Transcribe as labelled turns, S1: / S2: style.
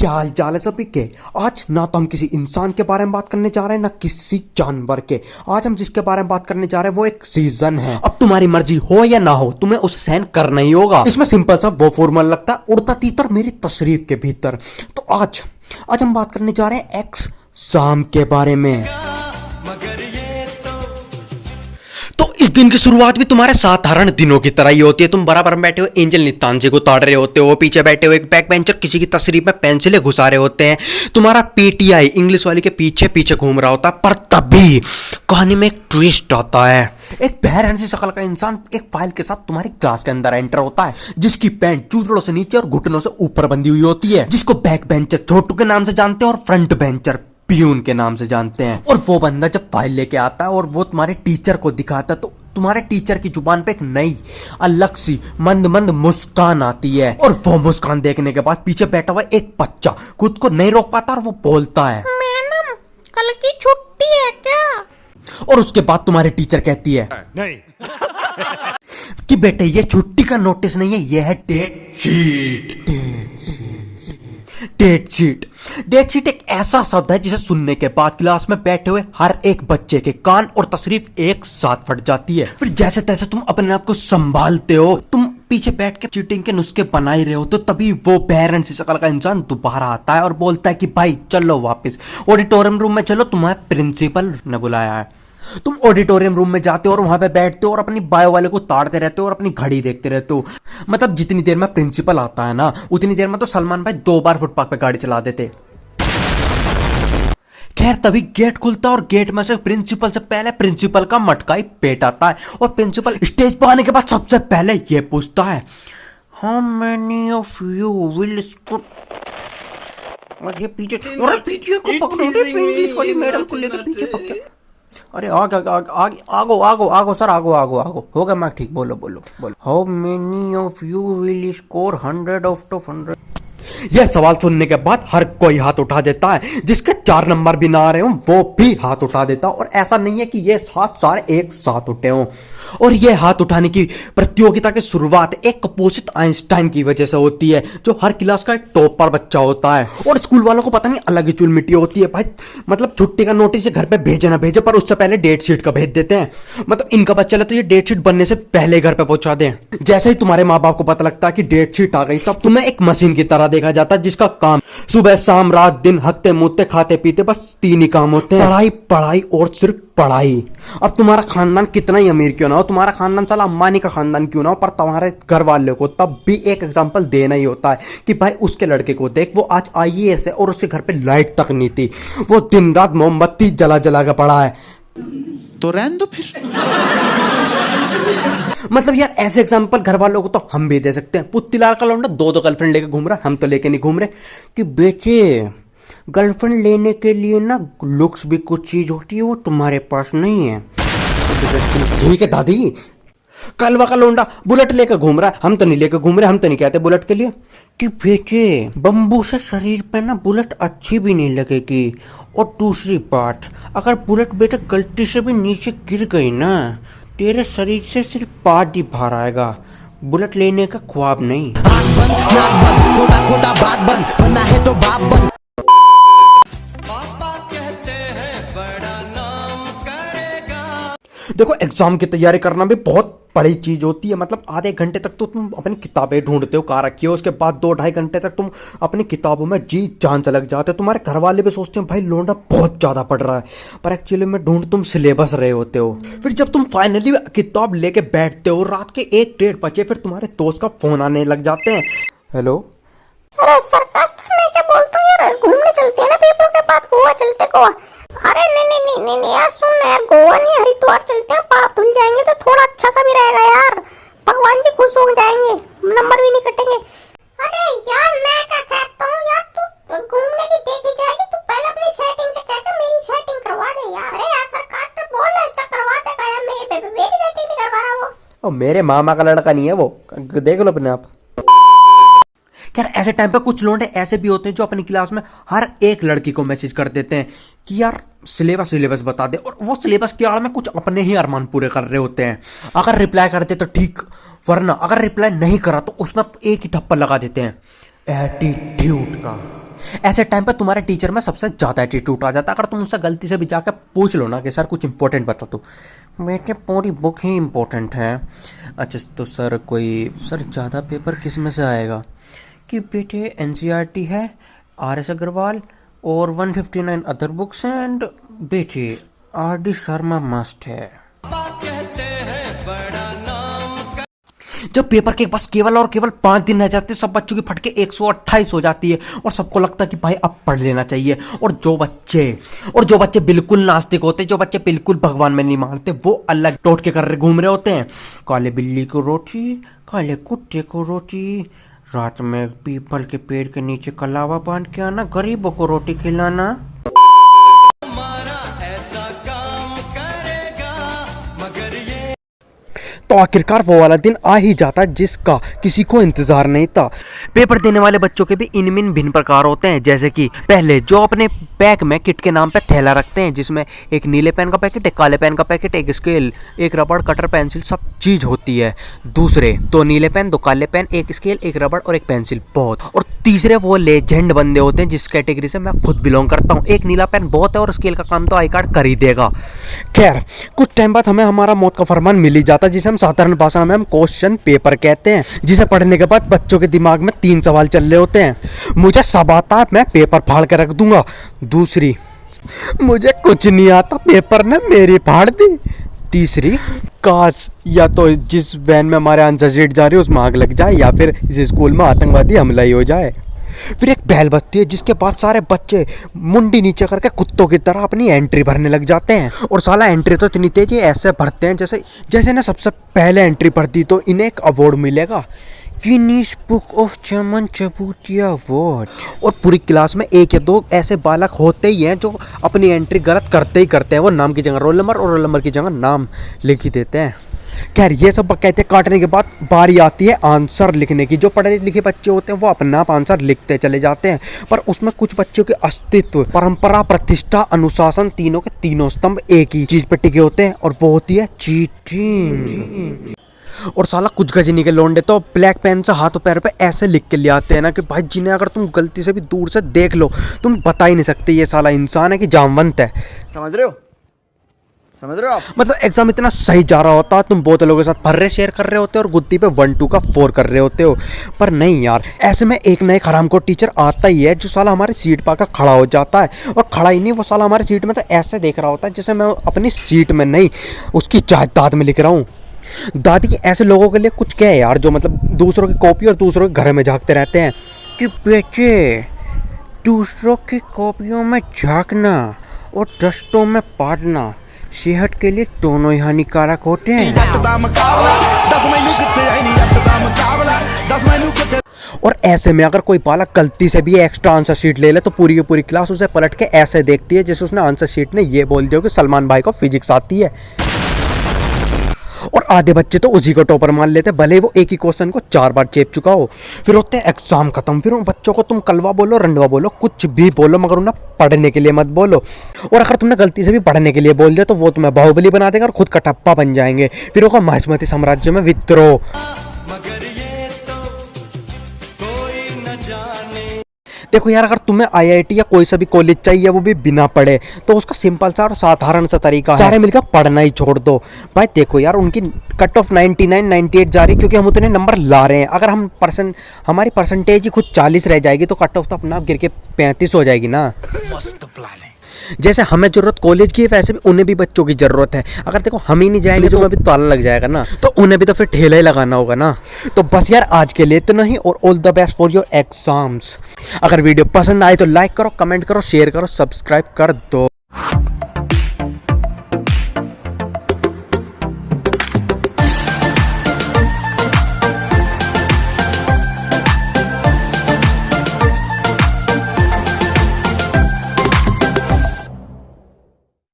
S1: क्या हाल चाल है सभी के। आज ना तो हम किसी इंसान के बारे में बात करने जा रहे हैं ना किसी जानवर के। आज हम जिसके बारे में बात करने जा रहे हैं वो एक सीजन है। अब तुम्हारी मर्जी हो या ना हो, तुम्हें उसे सहन करना ही होगा। इसमें सिंपल सा वो फॉर्मूला लगता है, उड़ता तीतर मेरी तशरीफ के भीतर। तो आज हम बात करने जा रहे हैं एग्जाम के बारे में। तो इस दिन की शुरुआत भी तुम्हारे साधारण दिनों की तरह ही होती है। तुम बराबर में बैठे हो एंजल नितांजी को ताड़ रहे होते हो, पीछे बैठे हो एक बैक बेंचर किसी की तशरीफ में पेंसिलें घुसा रहे होते हैं, तुम्हारा पीटीआई इंग्लिश वाली के पीछे पीछे घूम रहा होता है। पर तभी कहानी में एक ट्विस्ट आता है। एक बहरहन सी शक्ल का इंसान एक फाइल के साथ तुम्हारी क्लास के अंदर एंटर होता है, जिसकी पैंट चूथड़ों से नीचे और घुटनों से ऊपर बंधी हुई होती है, जिसको बैक बेंचर छोटू के नाम से जानते हैं और फ्रंट बेंचर पियून के नाम से जानते हैं। और वो बंदा जब फाइल लेके आता है और वो तुम्हारे टीचर को दिखाता है तो तुम्हारे टीचर की जुबान पे एक नई अलग सी मंद मंद मुस्कान आती है। और वो मुस्कान देखने के बाद पीछे बैठा हुआ एक बच्चा खुद को नहीं रोक पाता और वो बोलता है, मैडम कल की छुट्टी है क्या? और उसके बाद तुम्हारी टीचर कहती है नहीं कि बेटे ये छुट्टी का नोटिस नहीं है, ये है date sheet. Date sheet date sheet एक ऐसा शब्द है जिसे सुनने के बाद क्लास में बैठे हुए हर एक बच्चे के कान और तशरीफ एक साथ फट जाती है। फिर जैसे तैसे तुम अपने आप को संभालते हो, तुम पीछे बैठ के चीटिंग के नुस्खे बना ही रहे हो, तो तभी वो बहरन सी शक्ल का इंसान दोबारा आता है और बोलता है कि भाई चलो वापस ऑडिटोरियम रूम में चलो, तुम्हें प्रिंसिपल ने बुलाया है। तुम ऑडिटोरियम रूम में जाते हो और वहां पे बैठते हो और अपनी बायो वाले को ताड़ते रहते हो और अपनी घड़ी देखते रहते हो। मतलब जितनी देर में प्रिंसिपल आता है ना, उतनी देर में तो सलमान भाई 2 बार फुटपाथ पे गाड़ी चला देते। खैर तभी गेट खुलता है और गेट में से प्रिंसिपल से पहले प्रिंसिपल का मटकाई पेट आता है और प्रिंसिपल स्टेज पर आने के बाद सबसे पहले ये पूछता है, how many of you will school. और ये पीछे को पकड़ो रे, इंग्लिश वाली मैडम को लेकर पीछे पकड़। अरे आगो सर, आगो हो गया मैं ठीक। बोलो how many of you will score 100 out of 100। यह सवाल सुनने के बाद हर कोई हाथ उठा देता है, जिसके 4 नंबर भी ना आ रहे हो वो भी हाथ उठा देता। और ऐसा नहीं है कि ये हाथ सारे एक साथ उठे हों। और यह हाथ उठाने की प्रतियोगिता की शुरुआत एक कपोसित आइंस्टाइन की वजह से होती है, जो हर क्लास का एक टॉपर बच्चा होता है। और स्कूल वालों को पता नहीं अलग ही चुल मिट्टी होती है भाई। मतलब छुट्टी का नोटिस घर पे भेजे ना भेजे, पर उससे पहले डेट शीट का भेज देते हैं। मतलब इनका बच्चा तो ये डेट शीट बनने से पहले घर पे पहुंचा दें। जैसे ही तुम्हारे माँ बाप को पता लगता है कि डेट शीट आ गई, तब तुम्हें एक मशीन की तरह देखा जाता है, जिसका काम सुबह शाम रात दिन हकते मुत्ते खाते पीते बस 3 ही काम होते हैं, पढ़ाई और सिर्फ पढ़ाई। अब तुम्हारा खानदान कितना ही अमीर क्यों ना हो, तुम्हारा खानदान साला अंबानी का खानदान क्यों ना हो, पर तुम्हारे घर वाले को तब भी एक एग्जांपल देना ही होता है कि भाई उसके लड़के को देख, वो आज आईएएस है और उसके घर पे लाइट तक नहीं थी, वो दिन रात मोमबत्ती जला जला के पड़ा है।
S2: तो रहने दो फिर।
S1: मतलब यार ऐसे एग्जांपल घर वालों को तो हम भी दे सकते हैं। पुत्तीलाल का लौंडा 2 गर्लफ्रेंड लेके घूम रहा है, हम तो लेके नहीं घूम रहे कि बेटे गर्लफ्रेंड लेने के लिए ना लुक्स भी कुछ चीज होती है, वो तुम्हारे पास नहीं है। ठीक है दादी। कलवा का लौंडा बुलेट लेकर घूम रहा है, हम तो नहीं लेकर घूम रहे, हम तो नहीं कहते बुलेट के लिए कि बेटे बम्बू से शरीर पे ना बुलेट अच्छी भी नहीं लगेगी। और दूसरी बात, अगर बुलेट बेटे गलती से भी नीचे गिर गई ना, तेरे शरीर से सिर्फ पार्ट ही बाहर आएगा, बुलेट लेने का ख्वाब नहीं। खोटा बात बंद, बना है तो बाप बंद। देखो एग्जाम की तैयारी करना भी बहुत बड़ी चीज होती है। मतलब आधे घंटे तक तो तुम अपनी किताबें ढूंढते हो, कहाँ रखी हो, उसके बाद 2-2.5 घंटे तक तुम अपनी किताबों में जी जान से लग जाते हो। तुम्हारे घर वाले भी सोचते हैं भाई लौंडा बहुत ज्यादा पढ़ रहा है, पर एक्चुअली में ढूंढ तुम सिलेबस रहे होते हो। फिर जब तुम फाइनली किताब लेके बैठते हो, रात के 1-1:30 बजे, फिर तुम्हारे दोस्त का फोन आने लग जाते हैं। हेलो,
S3: अरे सर मैं क्या बोलता हूँ यार, घूमने चलते हैं ना पेपर के बाद, गोवा चलते गोवा। अरे नहीं यार सुन ना यार, गोवा नहीं हरिद्वार चलते हैं, पाप धुल जाएंगे तो थोड़ा अच्छा सा भी रहेगा यार, भगवान जी खुश हो जाएंगे, नंबर भी नहीं कटेंगे। अरे यार मैं क्या कहता हूँ यार, तू घूमने की देखी जाएगी, तू पहले अपनी सेटिंग से कहकर मेरी सेटिंग करवा दे यार। अरे यार सरकार तो बोल ऐसा करवा देगा यार, मेरी सेटिंग नहीं करवा रहा वो।
S1: और मेरे मामा का लड़का नहीं है वो, देख लो अपने आप। यार ऐसे टाइम पे कुछ लोग ऐसे भी होते हैं जो अपनी क्लास में हर एक लड़की को मैसेज कर देते हैं कि यार सिलेबस बता दे, और वो सिलेबस की आड़ में कुछ अपने ही अरमान पूरे कर रहे होते हैं। अगर रिप्लाई करते तो ठीक, वरना अगर रिप्लाई नहीं करा तो उसमें एक ही ठप्पा लगा देते हैं, एटीट्यूड का। ऐसे टाइम पे तुम्हारे टीचर में सबसे ज़्यादा एटीट्यूड आ जाता है। अगर तुम उससे गलती से भी जाकर पूछ लो ना कि सर कुछ इंपॉर्टेंट बता, तो बेटे पूरी बुक ही इंपॉर्टेंट है। अच्छा तो सर ज़्यादा पेपर किस में से आएगा? कि बेटे एनसीईआरटी है, आर.एस. अग्रवाल और 159 अदर बुक्स एंड बेटे आर.डी. शर्मा मस्ट है। जब पेपर के पास केवल और केवल 5 दिन रह जाते, सब बच्चों की फटके 128 हो जाती है और सबको लगता है कि भाई अब पढ़ लेना चाहिए। और जो बच्चे बिल्कुल नास्तिक होते, जो बच्चे बिल्कुल भगवान में नहीं मानते, वो अलग टोटके कर रहे घूम रहे होते हैं। काले बिल्ली को रोटी, काले कुत्ते को रोटी, रात में पीपल के पेड़ के नीचे कलावा बांध के आना, गरीबों को रोटी खिलाना।
S4: तो आखिरकार वो वाला दिन आ ही जाता जिसका किसी को इंतजार नहीं था। पेपर देने वाले बच्चों के भी इनमिन भिन्न प्रकार होते हैं, जैसे कि पहले जो अपने बैग में किट के नाम पे थैला रखते हैं, जिसमें एक नीले पेन का पैकेट, एक काले पेन का पैकेट, एक स्केल, एक रबड़, कटर, पेंसिल, सब चीज होती है। दूसरे 2 नीले पेन, 2 काले पेन, एक स्केल, एक रबड़ और एक पेंसिल, बहुत। और तीसरे वो लेजेंड बंदे होते हैं जिस कैटेगरी से मैं खुद बिलोंग करता हूँ। एक नीला पेन बहुत है और स्केल का काम तो आई कार्ड कर ही देगा। खैर कुछ टाइम बाद हमें हमारा मौत का फरमान मिल ही जाता, जिसे हम साधारण भाषा में हम क्वेश्चन पेपर कहते हैं, जिसे पढ़ने के बाद बच्चों के दिमाग में 3 सवाल चल रहे होते हैं। मुझे सब आता है, मैं पेपर फाड़ के रख दूंगा। दूसरी, मुझे कुछ नहीं आता, पेपर ने मेरी फाड़ दी। तीसरी, काश या तो जिस वैन में हमारे आंसर शीट जा रही है उसमें आग लग जाए, या फिर इस स्कूल में आतंकवादी हमला ही हो जाए। फिर एक बेल बजती है, जिसके बाद सारे बच्चे मुंडी नीचे करके कुत्तों की तरह अपनी एंट्री भरने लग जाते हैं। और साला एंट्री तो इतनी तेज है, ऐसे भरते हैं जैसे ना सबसे पहले एंट्री भरती तो इन्हें एक अवार्ड मिलेगा, गिनीज बुक ऑफ चमन चबूतिया अवार्ड। और पूरी क्लास में 1 या 2 ऐसे बालक होते ही हैं जो अपनी एंट्री गलत करते ही करते हैं। वो नाम की जगह रोल नंबर और रोल नंबर की जगह नाम लिख ही देते हैं। खैर ये सब कहते काटने के बाद बारी आती है आंसर लिखने की। जो पढ़े लिखे बच्चे होते हैं वो अपना आप आंसर लिखते चले जाते हैं, पर उसमें कुछ बच्चों के अस्तित्व, परंपरा, प्रतिष्ठा, अनुशासन, तीनों के तीनों स्तंभ एक ही चीज पे टिके होते हैं, और वो होती है चीटिंग। और साला कुछ गजनी के लोंडे तो ब्लैक पेन से हाथों पैर पे ऐसे लिख के ले आते हैं ना कि भाई जिन्हें अगर तुम गलती से भी दूर से देख लो तुम बता ही नहीं सकते ये साला इंसान है कि जामवंत है। समझ रहे हो आप? मतलब एग्जाम इतना सही जा रहा होता, तुम बोतलों के साथ फर्रे शेयर कर रहे होते हो और गुत्ती पे 1 2 का 4 कर रहे होते हो। पर नहीं यार, ऐसे में एक ना एक हरामखोर टीचर आता ही है जो साला हमारी सीट पाकर खड़ा हो जाता है। और खड़ा ही नहीं, वो साला हमारी सीट में तो ऐसे देख रहा होता है जैसे मैं अपनी सीट में नहीं उसकी जायदाद में लिख रहा हूँ। दादी की ऐसे लोगों के लिए कुछ क्या है यार, जो मतलब दूसरों की कॉपी और दूसरों के घर में झांकते रहते हैं कि बेटे दूसरों की कॉपियों में झांकना और डस्टों में पाड़ना सेहत के लिए दोनों ही हानिकारक होते हैं। और ऐसे में अगर कोई बालक गलती से भी एक्स्ट्रा आंसर शीट ले ले तो पूरी की पूरी क्लास उसे पलट के ऐसे देखती है जैसे उसने आंसर शीट ने ये बोल दिया कि सलमान भाई को फिजिक्स आती है। और आधे बच्चे तो उसी को टॉपर मान लेते, भले वो एक ही क्वेश्चन को 4 बार चेप चुका हो। फिर होते हैं एग्जाम खत्म, फिर उन बच्चों को तुम कलवा बोलो, रंडवा बोलो, कुछ भी बोलो, मगर उन्हें पढ़ने के लिए मत बोलो। और अगर तुमने गलती से भी पढ़ने के लिए बोल दिया तो वो तुम्हें बाहुबली बना देगा और खुद कटप्पा बन जाएंगे। फिर होगा महिष्मती साम्राज्य में विद्रोह। देखो यार, अगर तुम्हें आईआईटी या कोई सा भी कॉलेज चाहिए वो भी बिना पढ़े, तो उसका सिंपल सा और साधारण सा तरीका है, सारे मिलकर पढ़ना ही छोड़ दो। भाई देखो यार, उनकी कट ऑफ 99 98 जा रही क्योंकि हम उतने नंबर ला रहे हैं। अगर हम हमारी परसेंटेज ही खुद 40 रह जाएगी तो कट ऑफ तो अपना गिर के 35 हो जाएगी ना। मस्त प्लान है। जैसे हमें जरूरत कॉलेज की है वैसे भी उन्हें भी बच्चों की जरूरत है। अगर देखो हम ही नहीं जाएंगे तो अभी ताला लग जाएगा ना, तो उन्हें भी तो फिर ठेला ही लगाना होगा ना। तो बस यार आज के लिए इतना ही, और all the best for your exams. अगर वीडियो पसंद आए तो लाइक करो, कमेंट करो, शेयर करो, सब्सक्राइब कर दो।